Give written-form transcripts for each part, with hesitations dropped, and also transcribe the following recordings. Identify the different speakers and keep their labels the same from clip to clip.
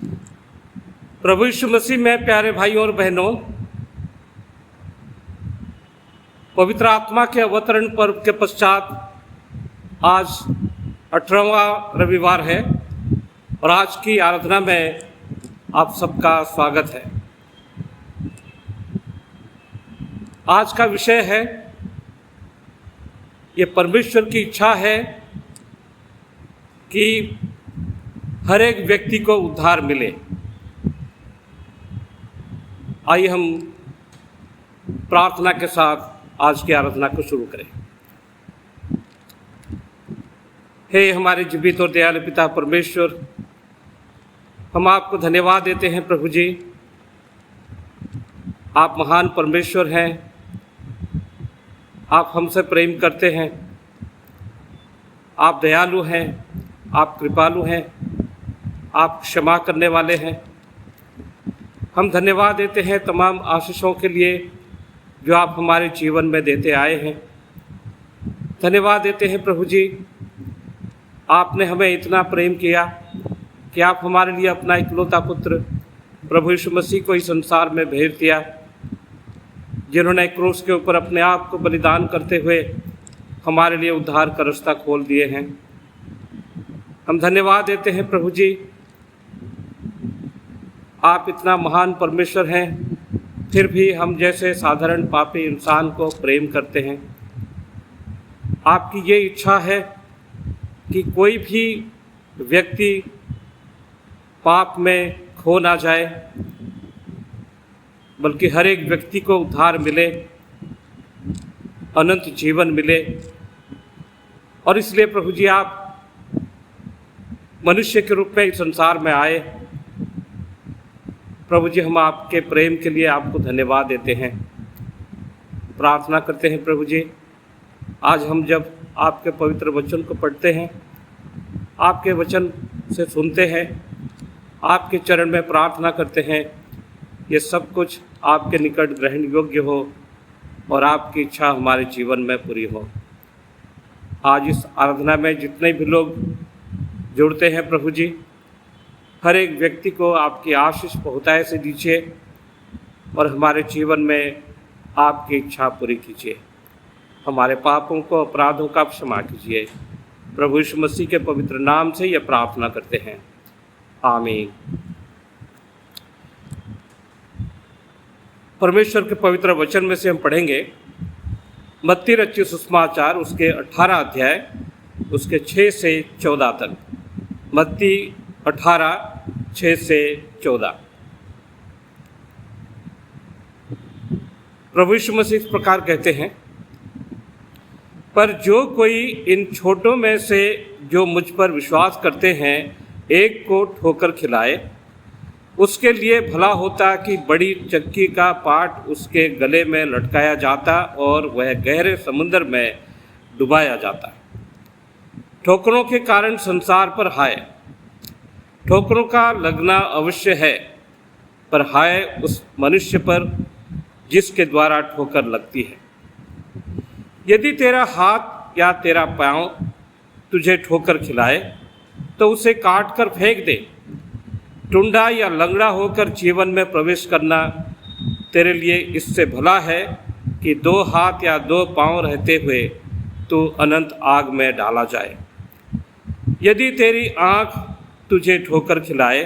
Speaker 1: प्रभु यीशु मसीह में प्यारे भाइयों और बहनों, पवित्र आत्मा के अवतरण पर्व के पश्चात आज 18वां रविवार है और आज की आराधना में आप सबका स्वागत है। आज का विषय है, ये परमेश्वर की इच्छा है कि हर एक व्यक्ति को उद्धार मिले। आइए हम प्रार्थना के साथ आज की आराधना को शुरू करें। हे हमारे जीवित और दयालु पिता परमेश्वर, हम आपको धन्यवाद देते हैं प्रभु जी। आप महान परमेश्वर हैं, आप हमसे प्रेम करते हैं, आप दयालु हैं, आप कृपालु हैं, आप क्षमा करने वाले हैं। हम धन्यवाद देते हैं तमाम आशीषों के लिए जो आप हमारे जीवन में देते आए हैं। धन्यवाद देते हैं प्रभु जी, आपने हमें इतना प्रेम किया कि आप हमारे लिए अपना इकलौता पुत्र प्रभु यीशु मसीह को इस संसार में भेज दिया, जिन्होंने क्रूस के ऊपर अपने आप को बलिदान करते हुए हमारे लिए उद्धार का रास्ता खोल दिए हैं। हम धन्यवाद देते हैं प्रभु जी, आप इतना महान परमेश्वर हैं, फिर भी हम जैसे साधारण पापी इंसान को प्रेम करते हैं। आपकी ये इच्छा है कि कोई भी व्यक्ति पाप में खो ना जाए, बल्कि हर एक व्यक्ति को उद्धार मिले, अनंत जीवन मिले। और इसलिए प्रभु जी आप मनुष्य के रूप में इस संसार में आए। प्रभु जी हम आपके प्रेम के लिए आपको धन्यवाद देते हैं, प्रार्थना करते हैं प्रभु जी। आज हम जब आपके पवित्र वचन को पढ़ते हैं, आपके वचन से सुनते हैं, आपके चरण में प्रार्थना करते हैं, ये सब कुछ आपके निकट ग्रहण योग्य हो और आपकी इच्छा हमारे जीवन में पूरी हो। आज इस आराधना में जितने भी लोग जुड़ते हैं प्रभु जी, हर एक व्यक्ति को आपकी आशीष बहुतायत से दीजिए और हमारे जीवन में आपकी इच्छा पूरी कीजिए। हमारे पापों को, अपराधों का क्षमा कीजिए। प्रभु यीशु मसीह के पवित्र नाम से यह प्रार्थना करते हैं, आमीन। परमेश्वर के पवित्र वचन में से हम पढ़ेंगे मत्ती रचित सुसमाचार उसके 18 अध्याय उसके 6 से 14 तक। मत्ती 18, 6 से 14। प्रभु यीशु मसीह इस प्रकार कहते हैं, पर जो कोई इन छोटों में से जो मुझ पर विश्वास करते हैं एक को ठोकर खिलाए, उसके लिए भला होता कि बड़ी चक्की का पाट उसके गले में लटकाया जाता और वह गहरे समुद्र में डुबाया जाता। ठोकरों के कारण संसार पर हाय, ठोकरों का लगना अवश्य है, पर हाय उस मनुष्य पर जिसके द्वारा ठोकर लगती है। यदि तेरा हाथ या तेरा पाँव तुझे ठोकर खिलाए तो उसे काट कर फेंक दे। टुंडा या लंगड़ा होकर जीवन में प्रवेश करना तेरे लिए इससे भला है कि 2 हाथ या 2 पाँव रहते हुए तू अनंत आग में डाला जाए। यदि तेरी आँख तुझे ठोकर खिलाए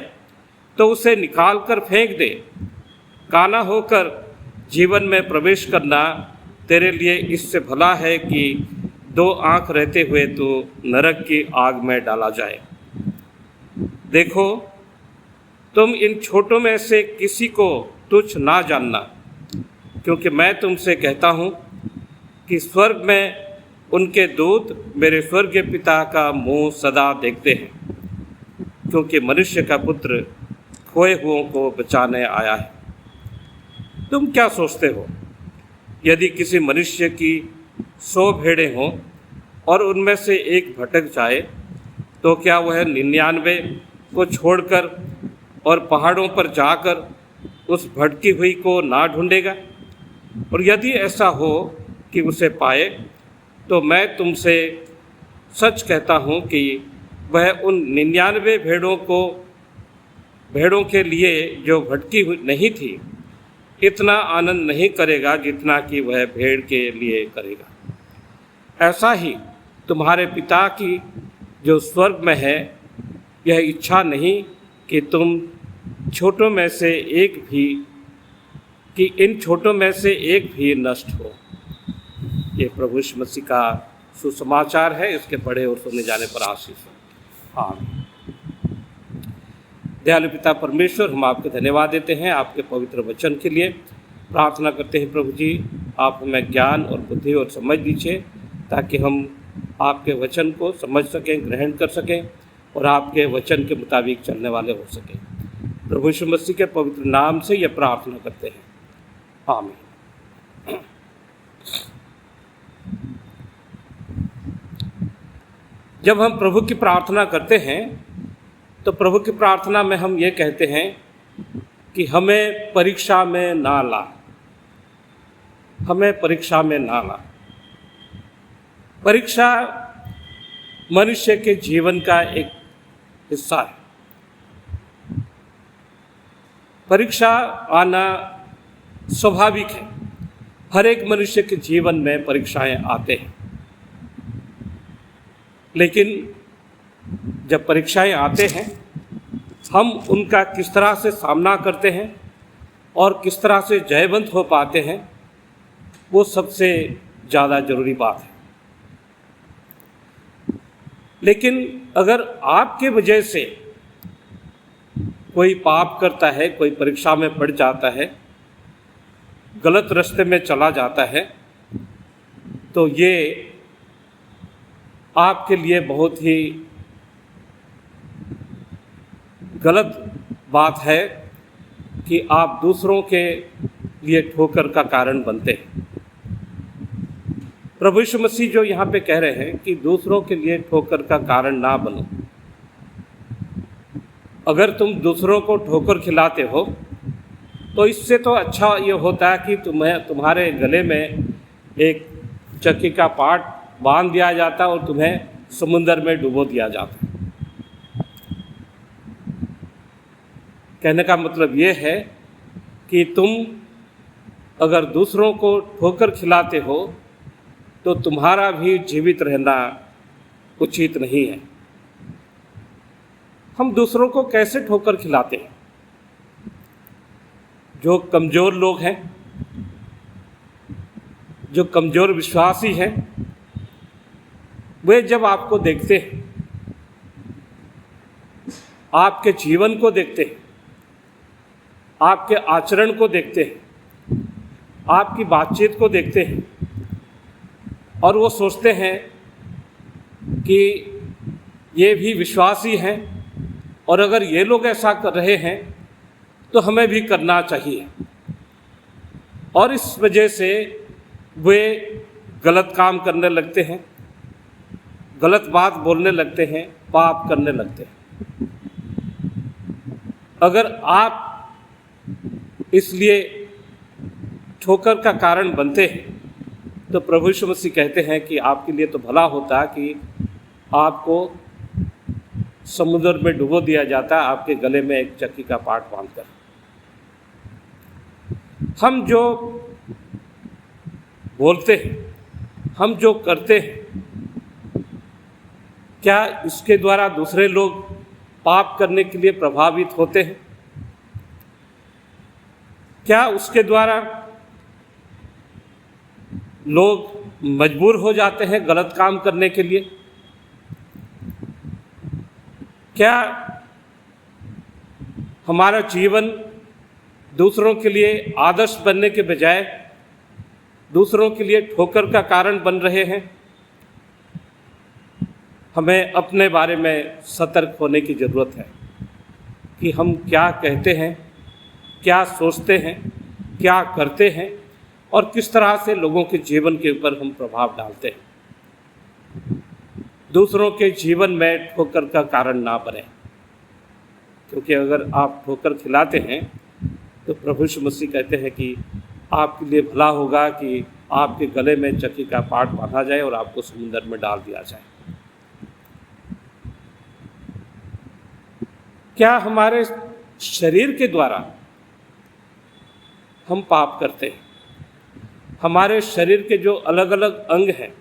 Speaker 1: तो उसे निकाल कर फेंक दे। काना होकर जीवन में प्रवेश करना तेरे लिए इससे भला है कि 2 आँख रहते हुए तो नरक की आग में डाला जाए। देखो, तुम इन छोटों में से किसी को तुच्छ ना जानना, क्योंकि मैं तुमसे कहता हूँ कि स्वर्ग में उनके दूत मेरे स्वर्गीय पिता का मुँह सदा देखते हैं, क्योंकि मनुष्य का पुत्र खोए हुओं को बचाने आया है। तुम क्या सोचते हो, यदि किसी मनुष्य की 100 भेड़ें हों और उनमें से एक भटक जाए, तो क्या वह 99 को छोड़कर और पहाड़ों पर जाकर उस भटकी हुई को ना ढूंढेगा? और यदि ऐसा हो कि उसे पाए, तो मैं तुमसे सच कहता हूँ कि वह उन 99 भेड़ों को भेड़ों के लिए जो भटकी हुई नहीं थी, इतना आनंद नहीं करेगा जितना कि वह भेड़ के लिए करेगा। ऐसा ही तुम्हारे पिता की जो स्वर्ग में है, यह इच्छा नहीं कि तुम छोटों में से एक भी, कि इन छोटों में से एक भी नष्ट हो। ये प्रभु यीशु मसीह का सुसमाचार है। इसके पढ़े और सुने जाने पर आशीष हो। आमीन। दयालु पिता परमेश्वर, हम आपके धन्यवाद देते हैं आपके पवित्र वचन के लिए। प्रार्थना करते हैं प्रभु जी, आप हमें ज्ञान और बुद्धि और समझ दीजिए, ताकि हम आपके वचन को समझ सकें, ग्रहण कर सकें और आपके वचन के मुताबिक चलने वाले हो सकें। प्रभु यीशु मसीह के पवित्र नाम से यह प्रार्थना करते हैं। आमीन। जब हम प्रभु की प्रार्थना करते हैं तो प्रभु की प्रार्थना में हम ये कहते हैं कि हमें परीक्षा में ना ला, हमें परीक्षा में ना ला। परीक्षा मनुष्य के जीवन का एक हिस्सा है। परीक्षा आना स्वाभाविक है। हर एक मनुष्य के जीवन में परीक्षाएं आते हैं, लेकिन जब परीक्षाएं आते हैं, हम उनका किस तरह से सामना करते हैं और किस तरह से जयवंत हो पाते हैं, वो सबसे ज़्यादा ज़रूरी बात है। लेकिन अगर आपके वजह से कोई पाप करता है, कोई परीक्षा में पड़ जाता है, गलत रास्ते में चला जाता है, तो ये आपके लिए बहुत ही गलत बात है कि आप दूसरों के लिए ठोकर का कारण बनते हैं। प्रभु यीशु मसीह जो यहाँ पे कह रहे हैं कि दूसरों के लिए ठोकर का कारण ना बनो। अगर तुम दूसरों को ठोकर खिलाते हो तो इससे तो अच्छा ये होता है कि तुम्हारे गले में एक चक्की का पाट बांध दिया जाता और तुम्हें समुंदर में डुबो दिया जाता। कहने का मतलब ये है कि तुम अगर दूसरों को ठोकर खिलाते हो तो तुम्हारा भी जीवित रहना उचित नहीं है। हम दूसरों को कैसे ठोकर खिलाते हैं? जो कमज़ोर लोग हैं, जो कमज़ोर विश्वासी हैं, वे जब आपको देखते हैं, आपके जीवन को देखते हैं, आपके आचरण को देखते हैं, आपकी बातचीत को देखते हैं और वो सोचते हैं कि ये भी विश्वासी हैं और अगर ये लोग ऐसा कर रहे हैं तो हमें भी करना चाहिए, और इस वजह से वे गलत काम करने लगते हैं, गलत बात बोलने लगते हैं, पाप करने लगते हैं। अगर आप इसलिए ठोकर का कारण बनते हैं तो प्रभु यीशु मसीह कहते हैं कि आपके लिए तो भला होता कि आपको समुद्र में डुबो दिया जाता, आपके गले में एक चक्की का पाट बांधकर। हम जो बोलते हैं, हम जो करते हैं, क्या इसके द्वारा दूसरे लोग पाप करने के लिए प्रभावित होते हैं? क्या उसके द्वारा लोग मजबूर हो जाते हैं गलत काम करने के लिए? क्या हमारा जीवन दूसरों के लिए आदर्श बनने के बजाय दूसरों के लिए ठोकर का कारण बन रहे हैं? हमें अपने बारे में सतर्क होने की ज़रूरत है कि हम क्या कहते हैं, क्या सोचते हैं, क्या करते हैं और किस तरह से लोगों के जीवन के ऊपर हम प्रभाव डालते हैं। दूसरों के जीवन में ठोकर का कारण ना बने, क्योंकि अगर आप ठोकर खिलाते हैं तो प्रभु यीशु मसीह कहते हैं कि आपके लिए भला होगा कि आपके गले में चक्की का पाट बांधा जाए और आपको समुद्र में डाल दिया जाए। क्या हमारे शरीर के द्वारा हम पाप करते हैं। हमारे शरीर के जो अलग अलग अंग हैं,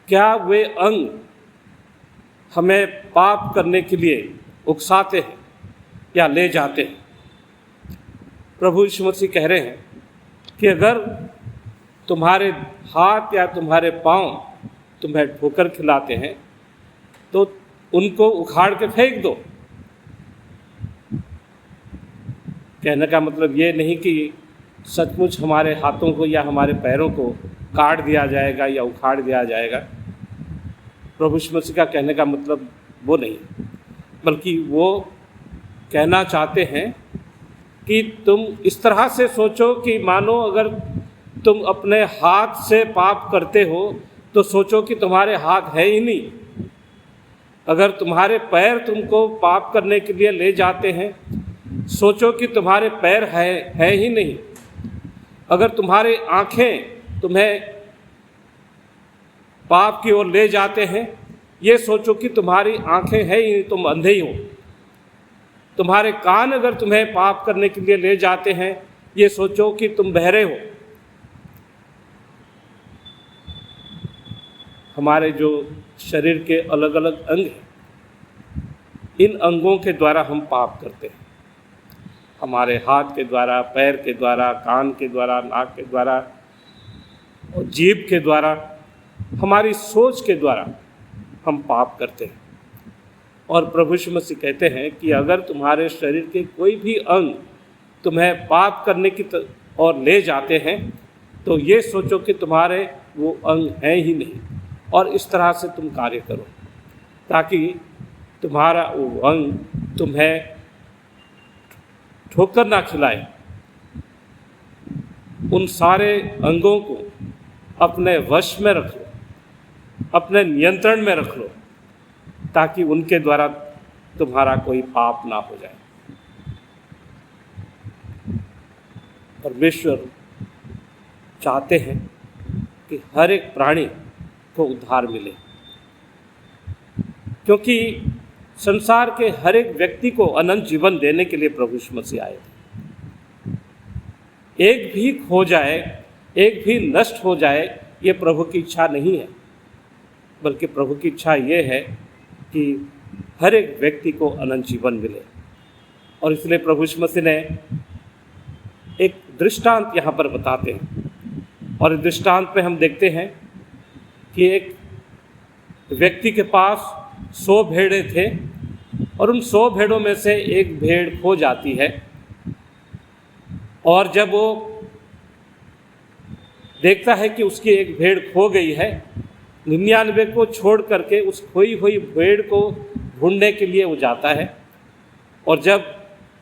Speaker 1: क्या वे अंग हमें पाप करने के लिए उकसाते हैं या ले जाते हैं? प्रभु यीशु मसीह कह रहे हैं कि अगर तुम्हारे हाथ या तुम्हारे पांव तुम्हें ठोकर खिलाते हैं तो उनको उखाड़ के फेंक दो। कहने का मतलब ये नहीं कि सचमुच हमारे हाथों को या हमारे पैरों को काट दिया जाएगा या उखाड़ दिया जाएगा। प्रभु यीशु मसीह का कहने का मतलब वो नहीं, बल्कि वो कहना चाहते हैं कि तुम इस तरह से सोचो कि मानो अगर तुम अपने हाथ से पाप करते हो तो सोचो कि तुम्हारे हाथ है ही नहीं। अगर तुम्हारे पैर तुमको पाप करने के लिए ले जाते हैं, सोचो कि तुम्हारे पैर है ही नहीं। अगर तुम्हारी आँखें तुम्हें पाप की ओर ले जाते हैं, ये सोचो कि तुम्हारी आँखें है ही नहीं, तुम अंधे ही हो। तुम्हारे कान अगर तुम्हें पाप करने के लिए ले जाते हैं, ये सोचो कि तुम बहरे हो। हमारे जो शरीर के अलग अलग अंग हैं, इन अंगों के द्वारा हम पाप करते हैं। हमारे हाथ के द्वारा, पैर के द्वारा, कान के द्वारा, नाक के द्वारा और जीभ के द्वारा, हमारी सोच के द्वारा हम पाप करते हैं। और प्रभु यीशु मसीह कहते हैं कि अगर तुम्हारे शरीर के कोई भी अंग तुम्हें पाप करने की ओर ले जाते हैं तो ये सोचो कि तुम्हारे वो अंग हैं ही नहीं, और इस तरह से तुम कार्य करो ताकि तुम्हारा वो अंग तुम्हें ठोकर ना खिलाए। उन सारे अंगों को अपने वश में रख लो, अपने नियंत्रण में रख लो, ताकि उनके द्वारा तुम्हारा कोई पाप ना हो जाए। परमेश्वर चाहते हैं कि हर एक प्राणी को उद्धार मिले, क्योंकि संसार के हर एक व्यक्ति को अनंत जीवन देने के लिए प्रभु यीशु मसीह आए थे। एक भी खो जाए, एक भी नष्ट हो जाए, ये प्रभु की इच्छा नहीं है, बल्कि प्रभु की इच्छा ये है कि हर एक व्यक्ति को अनंत जीवन मिले। और इसलिए प्रभु यीशु मसीह ने एक दृष्टांत यहाँ पर बताते हैं, और इस दृष्टांत में हम देखते हैं कि एक व्यक्ति के पास 100 भेड़ें थे और उन 100 भेड़ों में से एक भेड़ खो जाती है। और जब वो देखता है कि उसकी एक भेड़ खो गई है, 99 को छोड़ करके उस खोई हुई भेड़ को ढूंढने के लिए वो जाता है, और जब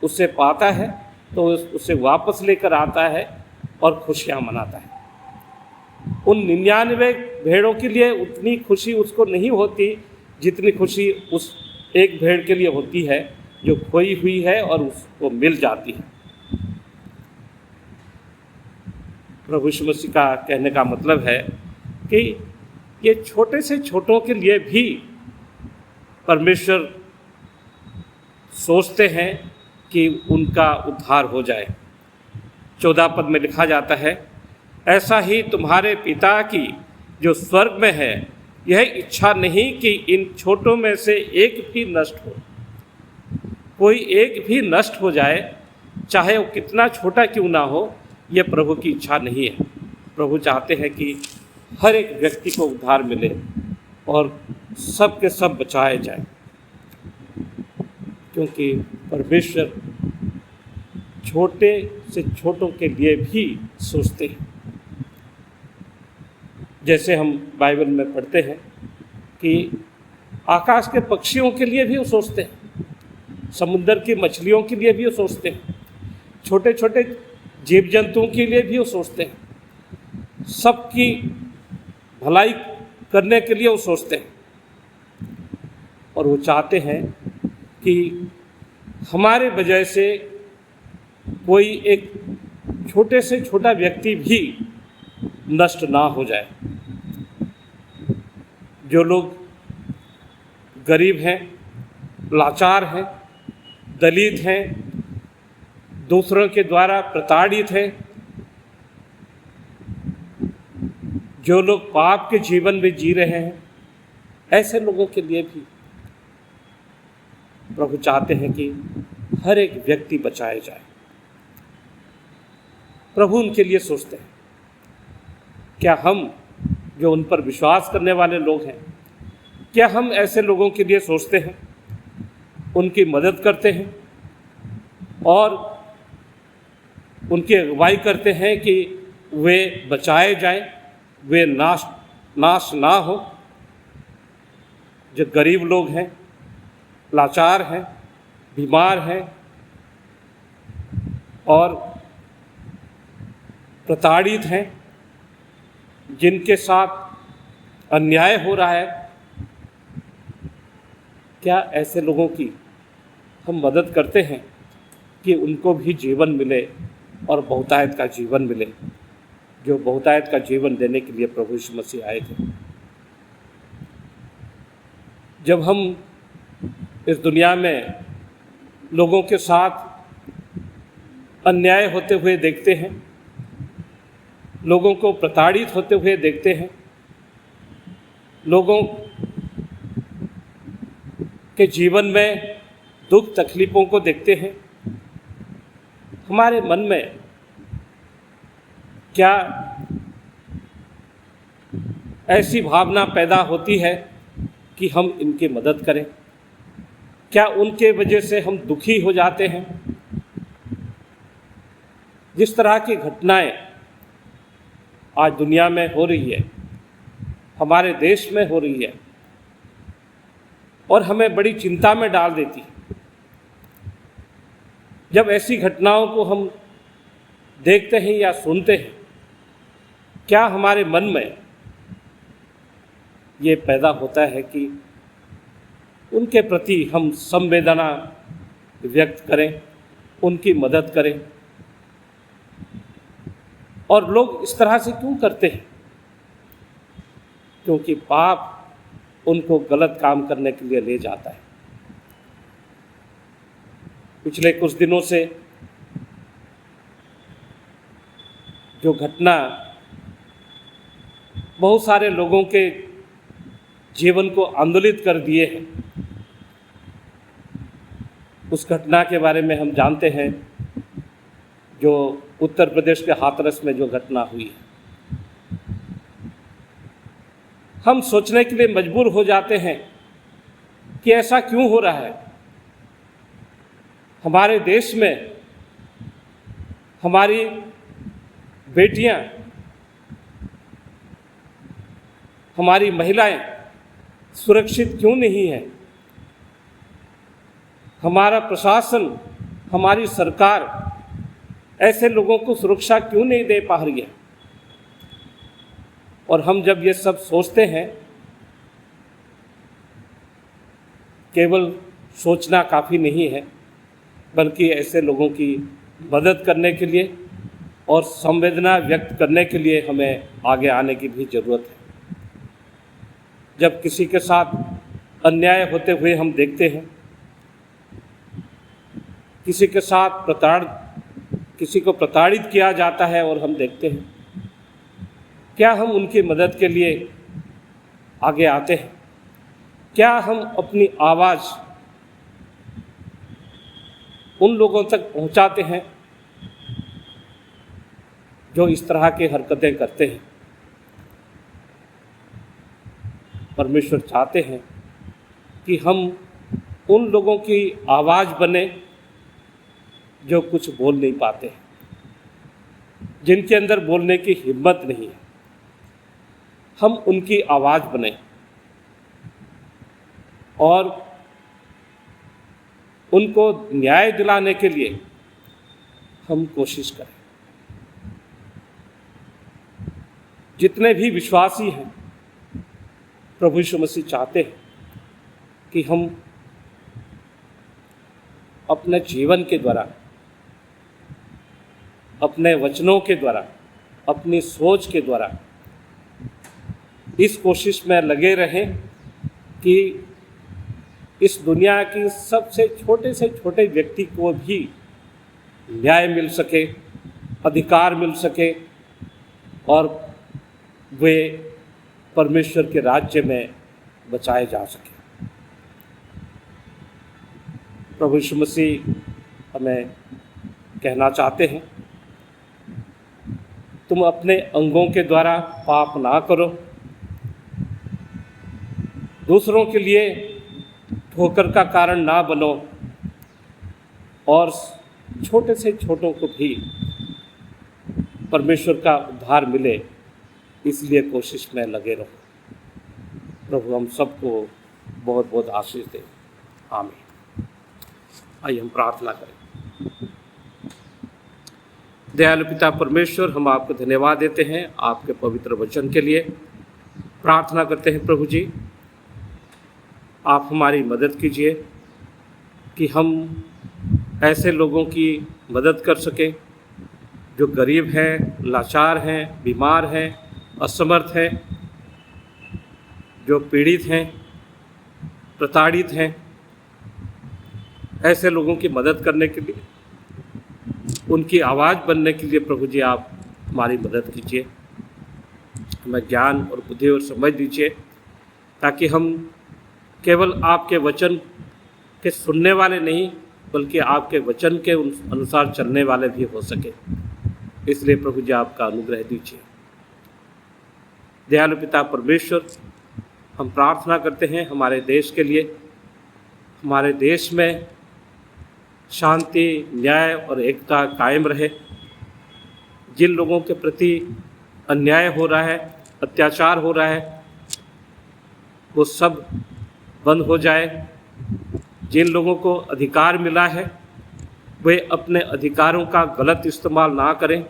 Speaker 1: उसे पाता है तो उसे वापस लेकर आता है और खुशियाँ मनाता है। उन 99 भेड़ों के लिए उतनी खुशी उसको नहीं होती जितनी खुशी उस एक भेड़ के लिए होती है जो खोई हुई है और उसको मिल जाती है। प्रभु यीशु मसीह का कहने का मतलब है कि ये छोटे से छोटों के लिए भी परमेश्वर सोचते हैं कि उनका उद्धार हो जाए। 14 पद में लिखा जाता है, ऐसा ही तुम्हारे पिता की जो स्वर्ग में है, यह इच्छा नहीं कि इन छोटों में से एक भी नष्ट हो। कोई एक भी नष्ट हो जाए, चाहे वो कितना छोटा क्यों ना हो, यह प्रभु की इच्छा नहीं है। प्रभु चाहते हैं कि हर एक व्यक्ति को उद्धार मिले और सब के सब बचाए जाए, क्योंकि परमेश्वर छोटे से छोटों के लिए भी सोचते हैं। जैसे हम बाइबल में पढ़ते हैं कि आकाश के पक्षियों के लिए भी वो सोचते हैं, समुद्र की मछलियों के लिए भी वो सोचते हैं, छोटे छोटे जीव जंतुओं के लिए भी वो सोचते हैं, सबकी भलाई करने के लिए वो सोचते हैं। और वो चाहते हैं कि हमारे वजह से कोई एक छोटे से छोटा व्यक्ति भी नष्ट ना हो जाए। जो लोग गरीब हैं, लाचार हैं, दलित हैं, दूसरों के द्वारा प्रताड़ित हैं, जो लोग पाप के जीवन में जी रहे हैं, ऐसे लोगों के लिए भी प्रभु चाहते हैं कि हर एक व्यक्ति बचाया जाए। प्रभु उनके लिए सोचते हैं। क्या हम जो उन पर विश्वास करने वाले लोग हैं, क्या हम ऐसे लोगों के लिए सोचते हैं, उनकी मदद करते हैं और उनकी अगुवाई करते हैं कि वे बचाए जाएं, वे नाश ना हो। जो गरीब लोग हैं, लाचार हैं, बीमार हैं और प्रताड़ित हैं, जिनके साथ अन्याय हो रहा है, क्या ऐसे लोगों की हम मदद करते हैं कि उनको भी जीवन मिले और बहुतायत का जीवन मिले, जो बहुतायत का जीवन देने के लिए प्रभु यीशु मसीह आए थे। जब हम इस दुनिया में लोगों के साथ अन्याय होते हुए देखते हैं, लोगों को प्रताड़ित होते हुए देखते हैं, लोगों के जीवन में दुख तकलीफ़ों को देखते हैं, हमारे मन में क्या ऐसी भावना पैदा होती है कि हम इनकी मदद करें? क्या उनके वजह से हम दुखी हो जाते हैं? जिस तरह की घटनाएं आज दुनिया में हो रही है, हमारे देश में हो रही है और हमें बड़ी चिंता में डाल देती है। जब ऐसी घटनाओं को हम देखते हैं या सुनते हैं, क्या हमारे मन में ये पैदा होता है कि उनके प्रति हम संवेदना व्यक्त करें, उनकी मदद करें? और लोग इस तरह से क्यों करते हैं? क्योंकि पाप उनको गलत काम करने के लिए ले जाता है। पिछले कुछ दिनों से जो घटना बहुत सारे लोगों के जीवन को आंदोलित कर दिए हैं, उस घटना के बारे में हम जानते हैं, जो उत्तर प्रदेश के हाथरस में जो घटना हुई है। हम सोचने के लिए मजबूर हो जाते हैं कि ऐसा क्यों हो रहा है। हमारे देश में हमारी बेटियां, हमारी महिलाएं सुरक्षित क्यों नहीं है? हमारा प्रशासन, हमारी सरकार ऐसे लोगों को सुरक्षा क्यों नहीं दे पा रही है? और हम जब ये सब सोचते हैं, केवल सोचना काफ़ी नहीं है, बल्कि ऐसे लोगों की मदद करने के लिए और संवेदना व्यक्त करने के लिए हमें आगे आने की भी ज़रूरत है। जब किसी के साथ अन्याय होते हुए हम देखते हैं, किसी के साथ किसी को प्रताड़ित किया जाता है और हम देखते हैं, क्या हम उनकी मदद के लिए आगे आते हैं? क्या हम अपनी आवाज़ उन लोगों तक पहुंचाते हैं जो इस तरह की हरकतें करते हैं? परमेश्वर चाहते हैं कि हम उन लोगों की आवाज़ बने जो कुछ बोल नहीं पाते हैं, जिनके अंदर बोलने की हिम्मत नहीं है। हम उनकी आवाज़ बने और उनको न्याय दिलाने के लिए हम कोशिश करें। जितने भी विश्वासी हैं, प्रभु यीशु मसीह चाहते हैं कि हम अपने जीवन के द्वारा, अपने वचनों के द्वारा, अपनी सोच के द्वारा इस कोशिश में लगे रहें कि इस दुनिया की सबसे छोटे से छोटे व्यक्ति को भी न्याय मिल सके, अधिकार मिल सके और वे परमेश्वर के राज्य में बचाए जा सके। प्रभु यीशु मसीह हमें कहना चाहते हैं, तुम अपने अंगों के द्वारा पाप ना करो, दूसरों के लिए ठोकर का कारण ना बनो और छोटे से छोटों को भी परमेश्वर का उद्धार मिले, इसलिए कोशिश में लगे रहो। प्रभु हम सबको बहुत बहुत आशीष दे। आमीन। आइए हम प्रार्थना करें। दयालु पिता परमेश्वर, हम आपको धन्यवाद देते हैं आपके पवित्र वचन के लिए। प्रार्थना करते हैं प्रभु जी, आप हमारी मदद कीजिए कि हम ऐसे लोगों की मदद कर सकें जो गरीब हैं, लाचार हैं, बीमार हैं, असमर्थ हैं, जो पीड़ित हैं, प्रताड़ित हैं। ऐसे लोगों की मदद करने के लिए, उनकी आवाज़ बनने के लिए प्रभु जी आप हमारी मदद कीजिए। हमें ज्ञान और बुद्धि और समझ दीजिए ताकि हम केवल आपके वचन के सुनने वाले नहीं बल्कि आपके वचन के अनुसार चलने वाले भी हो सके। इसलिए प्रभु जी आपका अनुग्रह दीजिए। दयालु पिता परमेश्वर, हम प्रार्थना करते हैं हमारे देश के लिए। हमारे देश में शांति, न्याय और एकता कायम रहे। जिन लोगों के प्रति अन्याय हो रहा है, अत्याचार हो रहा है, वो सब बंद हो जाए। जिन लोगों को अधिकार मिला है वे अपने अधिकारों का गलत इस्तेमाल ना करें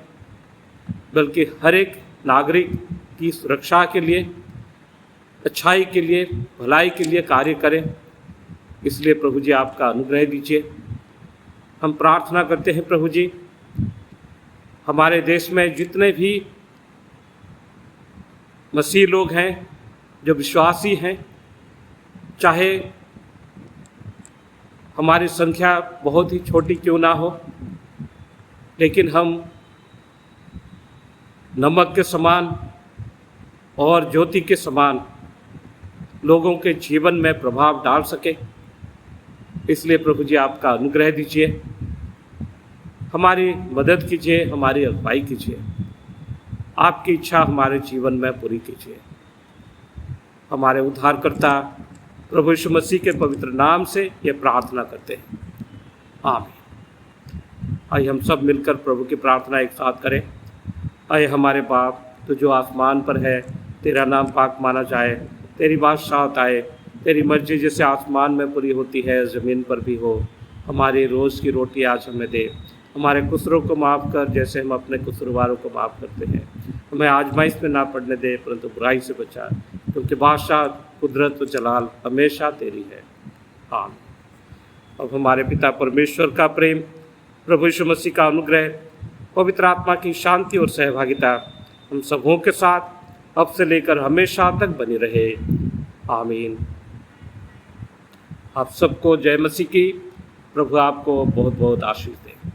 Speaker 1: बल्कि हर एक नागरिक की सुरक्षा के लिए, अच्छाई के लिए, भलाई के लिए कार्य करें। इसलिए प्रभु जी आपका अनुग्रह दीजिए। हम प्रार्थना करते हैं प्रभु जी, हमारे देश में जितने भी मसीह लोग हैं, जो विश्वासी हैं, चाहे हमारी संख्या बहुत ही छोटी क्यों ना हो, लेकिन हम नमक के समान और ज्योति के समान लोगों के जीवन में प्रभाव डाल सके। इसलिए प्रभु जी आपका अनुग्रह दीजिए, हमारी मदद कीजिए, हमारी अगुवाई कीजिए, आपकी इच्छा हमारे जीवन में पूरी कीजिए। हमारे उद्धारकर्ता प्रभु यीशु मसीह के पवित्र नाम से ये प्रार्थना करते हैं। आमीन। आइए हम सब मिलकर प्रभु की प्रार्थना एक साथ करें। आइए हमारे बाप, तो जो आसमान पर है, तेरा नाम पाक माना जाए, तेरी बादशाहत आए, तेरी मर्जी जैसे आसमान में पूरी होती है ज़मीन पर भी हो। हमारी रोज़ की रोटी आज हमें दे, हमारे कुसरों को माफ़ कर जैसे हम अपने कुसरवारों को माफ़ करते हैं। हमें आजमाइश में ना पड़ने दे परंतु बुराई से बचा, क्योंकि बादशाह, कुदरत और जलाल हमेशा तेरी है। आमीन। अब हमारे पिता परमेश्वर का प्रेम, प्रभु यीशु मसीह का अनुग्रह, पवित्र आत्मा की शांति और सहभागिता हम सबों के साथ अब से लेकर हमेशा तक बनी रहे। आमीन। आप सबको जय मसीह की। प्रभु आपको बहुत बहुत आशीष दे।